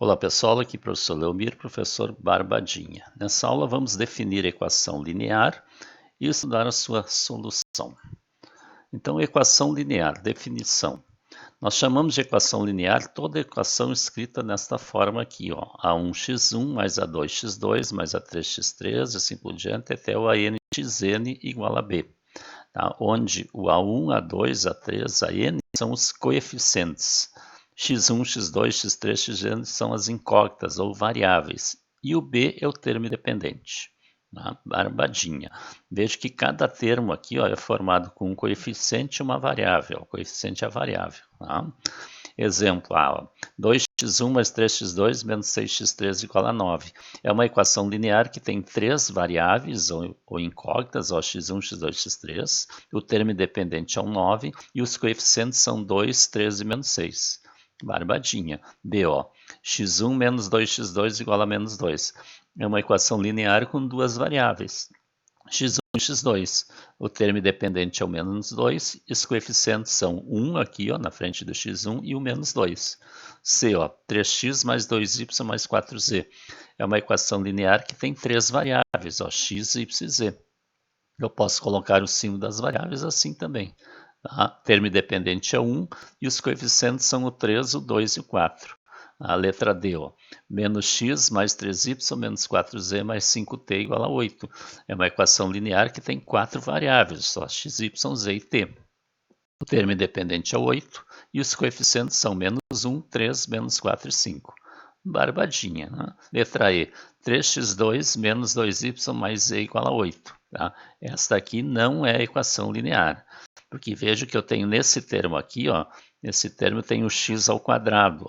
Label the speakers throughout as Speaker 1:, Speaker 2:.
Speaker 1: Olá pessoal, aqui professor Leomir, professor Barbadinha. Nessa aula vamos definir a equação linear e estudar a sua solução. Então, equação linear, definição. Nós chamamos de equação linear toda equação escrita nesta forma aqui, ó, A1x1 mais A2x2 mais A3x3 e assim por diante até o ANxN igual a B. Tá? Onde o A1, A2, A3, AN são os coeficientes. x1, x2, x3, xn são as incógnitas ou variáveis. E o B é o termo independente. Tá? Barbadinha. Veja que cada termo aqui ó, é formado com um coeficiente e uma variável. O coeficiente é a variável. Tá? Exemplo, 2x1 mais 3x2 menos 6x3 igual a 9. É uma equação linear que tem três variáveis ou incógnitas, ó, x1, x2, x3. O termo independente é um 9 e os coeficientes são 2, 3 e menos 6. Barbadinha. BO. x1 menos 2x2 igual a menos 2. É uma equação linear com duas variáveis. x1 e x2. O termo independente é o menos 2 e os coeficientes são 1 aqui ó, na frente do x1 e o menos 2. C, ó, 3x mais 2y mais 4z. É uma equação linear que tem três variáveis, ó, x, y e z. Eu posso colocar o signo das variáveis assim também. Tá? Termo independente é 1 e os coeficientes são o 3, o 2 e o 4. A letra D, ó, menos x mais 3y menos 4z mais 5t igual a 8. É uma equação linear que tem quatro variáveis, só x, y, z e t. O termo independente é 8 e os coeficientes são menos 1, 3, menos 4 e 5. Barbadinha. Né? Letra E, 3x2 menos 2y mais z igual a 8. Tá? Esta aqui não é equação linear, porque veja que eu tenho nesse termo aqui, ó, nesse termo tem o x ao quadrado.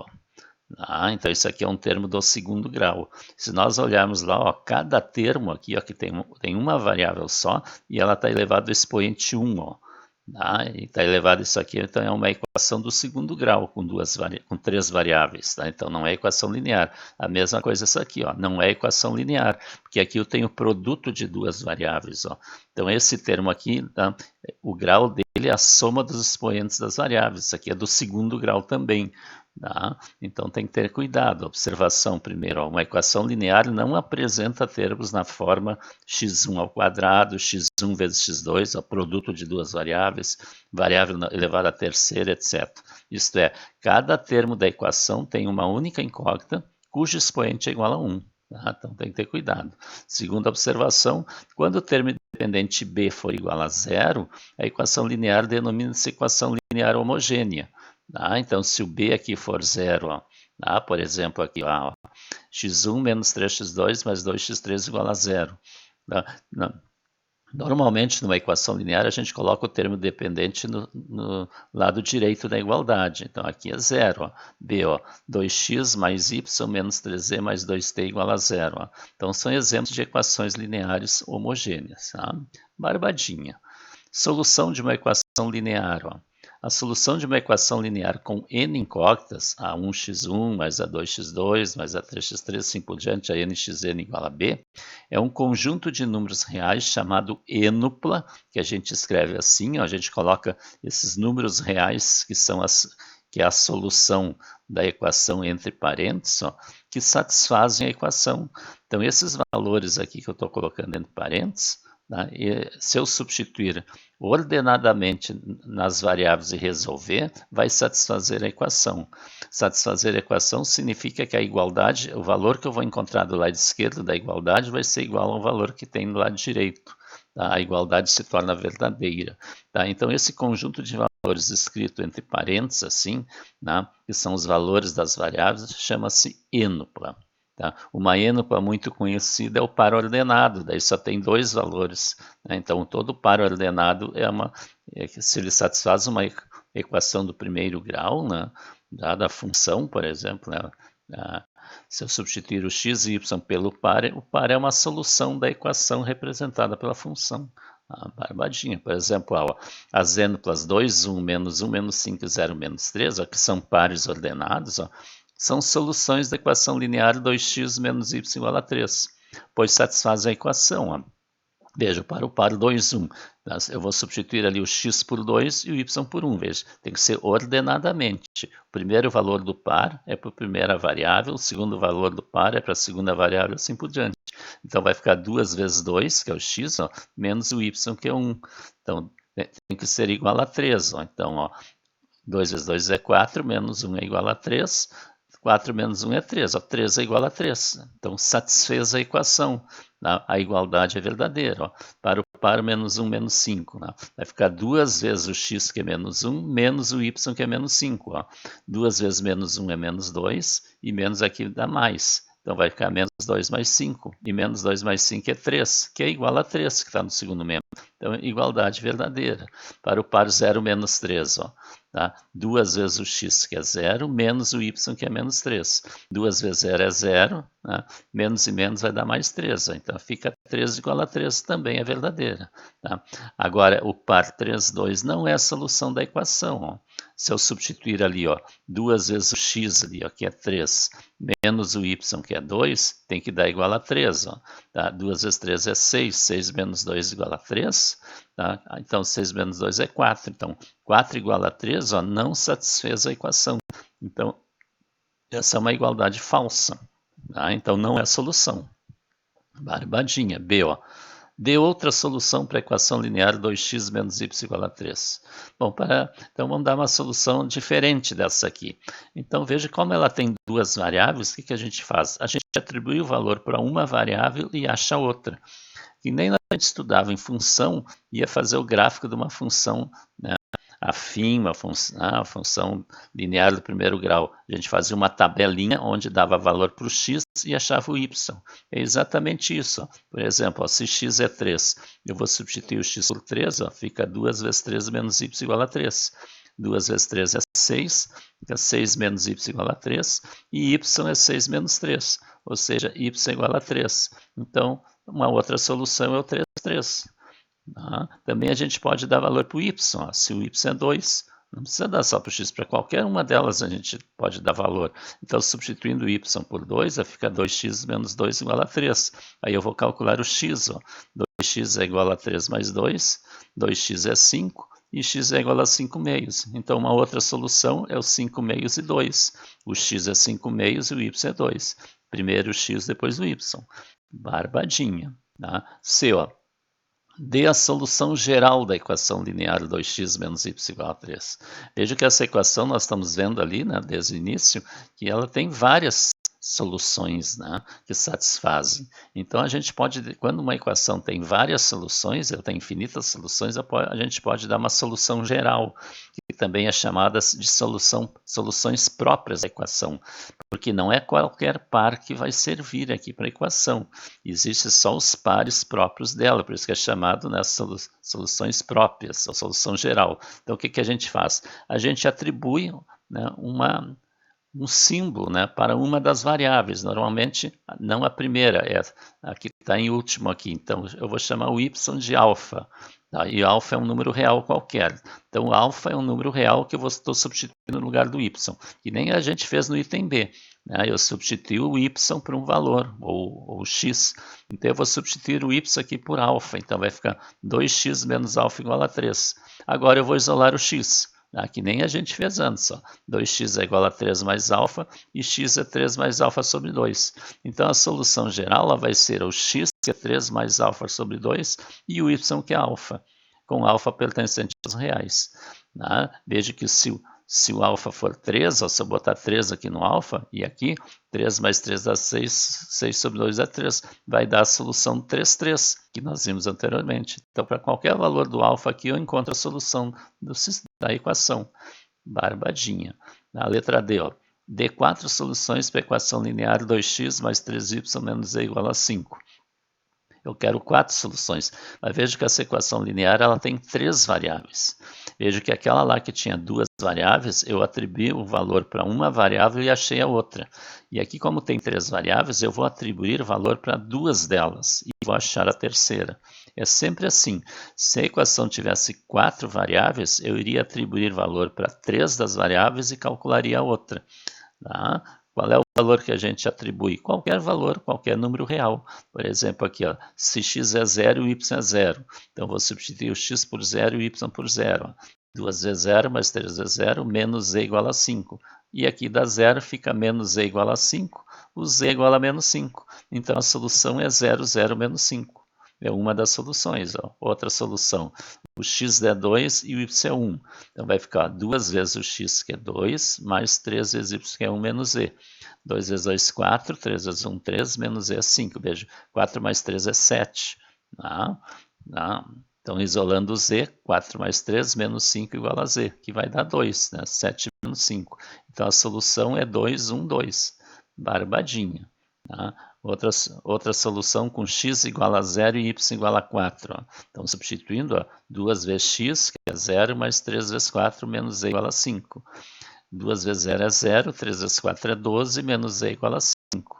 Speaker 1: Ó. Então isso aqui é um termo do segundo grau. Se nós olharmos lá, ó, cada termo aqui ó, que tem uma variável só e ela está elevado ao expoente 1. Ó. E está elevado isso aqui, então é uma equação do segundo grau com três variáveis. Tá? Então não é equação linear. A mesma coisa essa aqui, ó, não é equação linear, porque aqui eu tenho produto de duas variáveis. Ó. Então esse termo aqui, tá? O grau dele é a soma dos expoentes das variáveis. Isso aqui é do segundo grau também. Tá? Então tem que ter cuidado. Observação primeiro, ó, uma equação linear não apresenta termos na forma x1 ao quadrado, x1 vezes x2, ó, produto de duas variáveis, variável elevada à terceira, etc. Isto é, cada termo da equação tem uma única incógnita cujo expoente é igual a 1. Tá? Então tem que ter cuidado. Segunda observação, quando o termo independente b for igual a zero, a equação linear denomina-se equação linear homogênea. Então, se o b aqui for zero, ó, por exemplo, aqui, ó, x1 menos 3x2 mais 2x3 igual a zero. Normalmente, numa equação linear, a gente coloca o termo dependente no lado direito da igualdade. Então, aqui é zero. Ó. B, ó, 2x mais y menos 3z mais 2t igual a zero. Ó. Então, são exemplos de equações lineares homogêneas. Tá? Barbadinha. Solução de uma equação linear. Ó. A solução de uma equação linear com n incógnitas, A1x1 mais A2x2 mais A3x3, assim por diante, a nxn igual a b, é um conjunto de números reais chamado ênupla, que a gente escreve assim, ó, a gente coloca esses números reais que é a solução da equação entre parênteses, ó, que satisfazem a equação. Então, esses valores aqui que eu estou colocando entre parênteses, tá? E se eu substituir ordenadamente nas variáveis e resolver, vai satisfazer a equação. Satisfazer a equação significa que a igualdade, o valor que eu vou encontrar do lado esquerdo da igualdade vai ser igual ao valor que tem do lado direito. Tá? A igualdade se torna verdadeira. Tá? Então, esse conjunto de valores escrito entre parênteses, assim, né, que são os valores das variáveis, chama-se ênupla. Tá? Uma ênupla muito conhecida é o par ordenado, daí só tem dois valores. Né? Então, todo par ordenado se ele satisfaz uma equação do primeiro grau, né? Da função, por exemplo, né? Se eu substituir o x e y pelo par, o par é uma solução da equação representada pela função. Barbadinha. Por exemplo, as ênuplas 2, 1, menos 1, menos 5, 0, menos 3, ó, que são pares ordenados, ó, são soluções da equação linear 2x menos y igual a 3, pois satisfazem a equação. Ó. Veja, para o par 2, 1, eu vou substituir ali o x por 2 e o y por 1, veja, tem que ser ordenadamente. O primeiro valor do par é para a primeira variável, o segundo valor do par é para a segunda variável, assim por diante. Então, vai ficar 2 vezes 2, que é o x, ó, menos o y, que é 1. Então, tem que ser igual a 3. Ó. Então, ó, 2 vezes 2 é 4, menos 1 é igual a 3. 4 menos 1 é 3, ó, 3 é igual a 3. Então, satisfez a equação. A igualdade é verdadeira. Ó. Para o par menos 1, menos 5. Né? Vai ficar 2 vezes o x, que é menos 1, menos o y, que é menos 5. Ó. 2 vezes menos 1 é menos 2, e menos aqui dá mais. Então, vai ficar menos 2 mais 5, e menos 2 mais 5 é 3, que é igual a 3, que está no segundo membro. Então, igualdade verdadeira. Para o par 0 menos 3, ó. Tá? 2 vezes o x, que é 0, menos o y, que é menos 3. 2 vezes 0 é 0, né? Menos e menos vai dar mais 3. Ó. Então, fica 3 igual a 3, também é verdadeira. Tá? Agora, o par 3, 2 não é a solução da equação. Ó. Se eu substituir ali, ó, 2 vezes o x, ali, ó, que é 3, menos o y, que é 2, tem que dar igual a 3. Ó. Tá? 2 vezes 3 é 6, 6 menos 2 igual a 3. Tá? Então, 6 menos 2 é 4. Então, 4 igual a 3, ó, não satisfez a equação. Então, essa é uma igualdade falsa. Tá? Então, não é a solução. Barbadinha. B, ó. Dê outra solução para a equação linear 2x menos y igual a 3. Bom, então vamos dar uma solução diferente dessa aqui. Então veja como ela tem duas variáveis, o que a gente faz? A gente atribui o valor para uma variável e acha outra. Que nem a gente estudava em função, ia fazer o gráfico de uma função, né, afim, a função linear do primeiro grau. A gente fazia uma tabelinha onde dava valor para o x e achava o y. É exatamente isso. Ó. Por exemplo, ó, se x é 3, eu vou substituir o x por 3, ó, fica 2 vezes 3 menos y igual a 3. 2 vezes 3 é 6, fica 6 menos y igual a 3, e y é 6 menos 3, ou seja, y é igual a 3. Então, uma outra solução é o 3, 3. Tá? Também a gente pode dar valor para o y. Ó. Se o y é 2, não precisa dar só para o x, para qualquer uma delas a gente pode dar valor. Então, substituindo o y por 2, fica 2x menos 2 igual a 3. Aí eu vou calcular o x. Ó. 2x é igual a 3 mais 2, 2x é 5, e x é igual a 5 meios. Então, uma outra solução é o 5 meios e 2. O x é 5 meios e o y é 2. Primeiro o x, depois o y. Barbadinha. Tá? C, ó. Dê a solução geral da equação linear 2x menos y igual a 3. Veja que essa equação nós estamos vendo ali, né, desde o início, que ela tem várias soluções, né, que satisfazem. Então, a gente pode, quando uma equação tem várias soluções, ela tem infinitas soluções, a gente pode dar uma solução geral, que também é chamada de soluções próprias da equação, porque não é qualquer par que vai servir aqui para a equação. Existem só os pares próprios dela, por isso que é chamado, né, soluções próprias, ou solução geral. Então, o que a gente faz? A gente atribui, né, um símbolo, né, para uma das variáveis, normalmente não a primeira, é a que está em último aqui. Então, eu vou chamar o y de alfa. Tá? E alfa é um número real qualquer. Então, alfa é um número real que eu estou substituindo no lugar do y, que nem a gente fez no item B. Né? Eu substituo o y por um valor, ou x. Então, eu vou substituir o y aqui por alfa. Então, vai ficar 2x menos alfa igual a 3. Agora, eu vou isolar o x. Que nem a gente fez antes. Ó. 2x é igual a 3 mais alfa, e x é 3 mais alfa sobre 2. Então, a solução geral ela vai ser o x, que é 3 mais alfa sobre 2, e o y, que é alfa, com alfa pertencente aos reais. Tá? Veja que se o alfa for 3, ó, se eu botar 3 aqui no alfa, e aqui, 3 mais 3 dá 6, 6 sobre 2 é 3, vai dar a solução 3, 3, que nós vimos anteriormente. Então, para qualquer valor do alfa aqui, eu encontro a solução da equação. Barbadinha. A letra D, ó. Dê 4 soluções para a equação linear 2x mais 3y menos z igual a 5. Eu quero 4 soluções, mas veja que essa equação linear ela tem 3 variáveis. Veja que aquela lá que tinha 2 variáveis, eu atribuí o valor para uma variável e achei a outra. E aqui, como tem 3 variáveis, eu vou atribuir valor para 2 delas e vou achar a terceira. É sempre assim. Se a equação tivesse 4 variáveis, eu iria atribuir valor para 3 das variáveis e calcularia a outra. Tá? Qual é o valor que a gente atribui? Qualquer valor, qualquer número real. Por exemplo, aqui, ó, se x é 0 e y é 0. Então, vou substituir o x por 0 e o y por 0. 2 vezes 0 mais 3 vezes 0, menos z igual a 5. E aqui dá 0, fica menos z igual a 5, o z igual a menos 5. Então, a solução é 0, 0, menos 5. É uma das soluções. Ó. Outra solução, o x é 2 e o y é 1. Então, vai ficar 2 vezes o x, que é 2, mais 3 vezes y, que é 1, menos z. 2 vezes 2, 4, 3 vezes 1, 3, menos z é 5. Veja, 4 mais 3 é 7. Tá? Tá? Então, isolando o z, 4 mais 3 menos 5 igual a z, que vai dar 2, né? 7 menos 5. Então, a solução é 2, 1, 2. Barbadinha. Tá? Outra solução com x igual a 0 e y igual a 4. Ó. Então, substituindo, ó, 2 vezes x, que é 0, mais 3 vezes 4, menos z igual a 5. 2 vezes 0 é 0, 3 vezes 4 é 12, menos z igual a 5.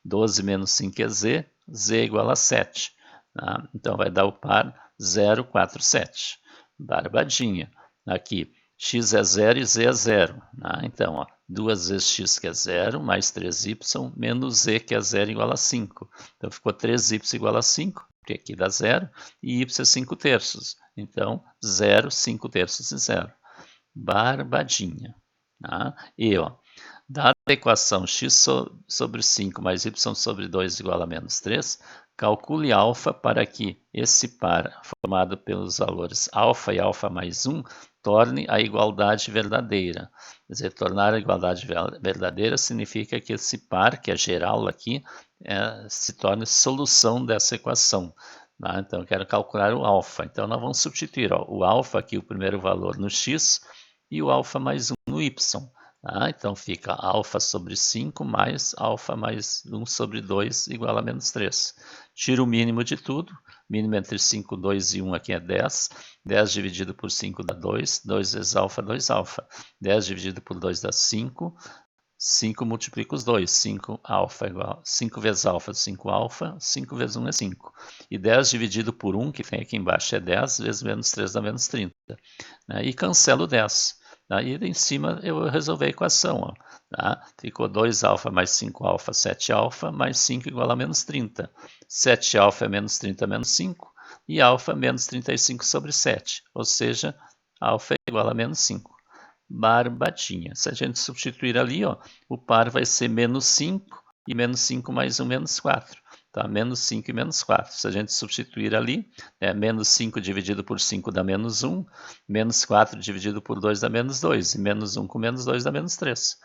Speaker 1: 12 menos 5 é z, z igual a 7. Tá? Então, vai dar o par 0, 4, 7. Barbadinha. Aqui, x é 0 e z é 0. Tá? Então, ó, 2 vezes x, que é 0, mais 3y, menos z, que é 0, igual a 5. Então, ficou 3y igual a 5, porque aqui dá 0, e y é 5 terços. Então, 0, 5 terços e 0. Barbadinha. Tá? E, ó, dada a equação x sobre 5 mais y sobre 2 igual a menos 3, calcule alfa para que esse par, formado pelos valores alfa e alfa mais 1, torne a igualdade verdadeira. Quer dizer, tornar a igualdade verdadeira significa que esse par, que é geral aqui, se torne solução dessa equação. Tá? Então, eu quero calcular o alfa. Então, nós vamos substituir o alfa aqui, o primeiro valor, no x, e o alfa mais 1 no y. Tá? Então, fica alfa sobre 5 mais alfa mais 1 sobre 2 igual a menos 3. Tira o mínimo de tudo. Mínimo entre 5, 2 e 1 aqui é 10. 10 dividido por 5 dá 2. 2 vezes alfa, 2 alfa. 10 dividido por 2 dá 5. 5 multiplica os dois. 5 alfa igual 5 vezes alfa, 5 alfa. 5 vezes 1 é 5. E 10 dividido por 1, que tem aqui embaixo, é 10. Vezes menos 3 dá menos 30. Né? E cancelo 10. Aí em cima eu vou resolver a equação. Ó, tá? Ficou 2 alfa mais 5 alfa, 7 alfa, mais 5 igual a menos 30. 7 alfa é menos 30 menos 5, e alfa menos 35 sobre 7. Ou seja, alfa é igual a menos 5. Barbadinha. Se a gente substituir ali, ó, o par vai ser menos 5, e menos 5 mais 1, menos 4. Tá? Menos 5 e menos 4. Se a gente substituir ali, menos 5 dividido por 5 dá menos 1, menos 4 dividido por 2 dá menos 2, e menos 1 com menos 2 dá menos 3.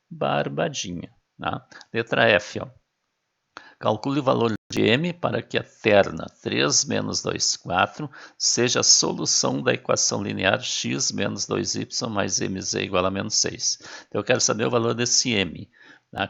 Speaker 1: Barbadinha. Tá? Letra F. Ó. Calcule o valor de m para que a terna 3 menos 2, 4 seja a solução da equação linear x menos 2y mais mz igual a menos 6. Então, eu quero saber o valor desse m.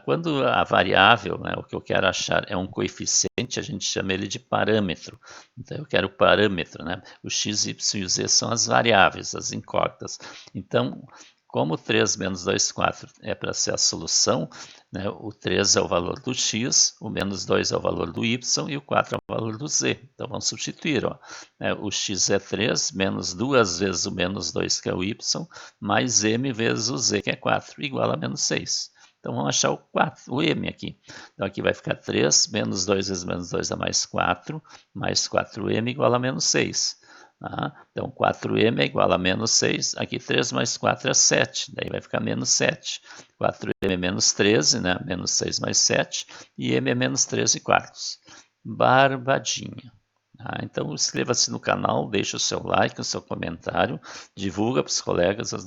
Speaker 1: Quando a variável, né, o que eu quero achar é um coeficiente, a gente chama ele de parâmetro. Então, eu quero o parâmetro, né? O x, y e o z são as variáveis, as incógnitas. Então, como 3 menos 2, 4 é para ser a solução, né, o 3 é o valor do x, o menos 2 é o valor do y e o 4 é o valor do z. Então, vamos substituir. Ó. O x é 3, menos 2 vezes o menos 2, que é o y, mais m vezes o z, que é 4, igual a menos 6. Então, vamos achar o m aqui. Então, aqui vai ficar 3, menos 2 vezes menos 2 dá mais 4, mais 4m igual a menos 6. Então, 4m é igual a menos 6. Aqui, 3 mais 4 é 7. Daí vai ficar menos 7. 4m é menos 13, né? Menos 6 mais 7. E m é menos 13 quartos. Barbadinha. Então, inscreva-se no canal, deixe o seu like, o seu comentário, divulga para os colegas as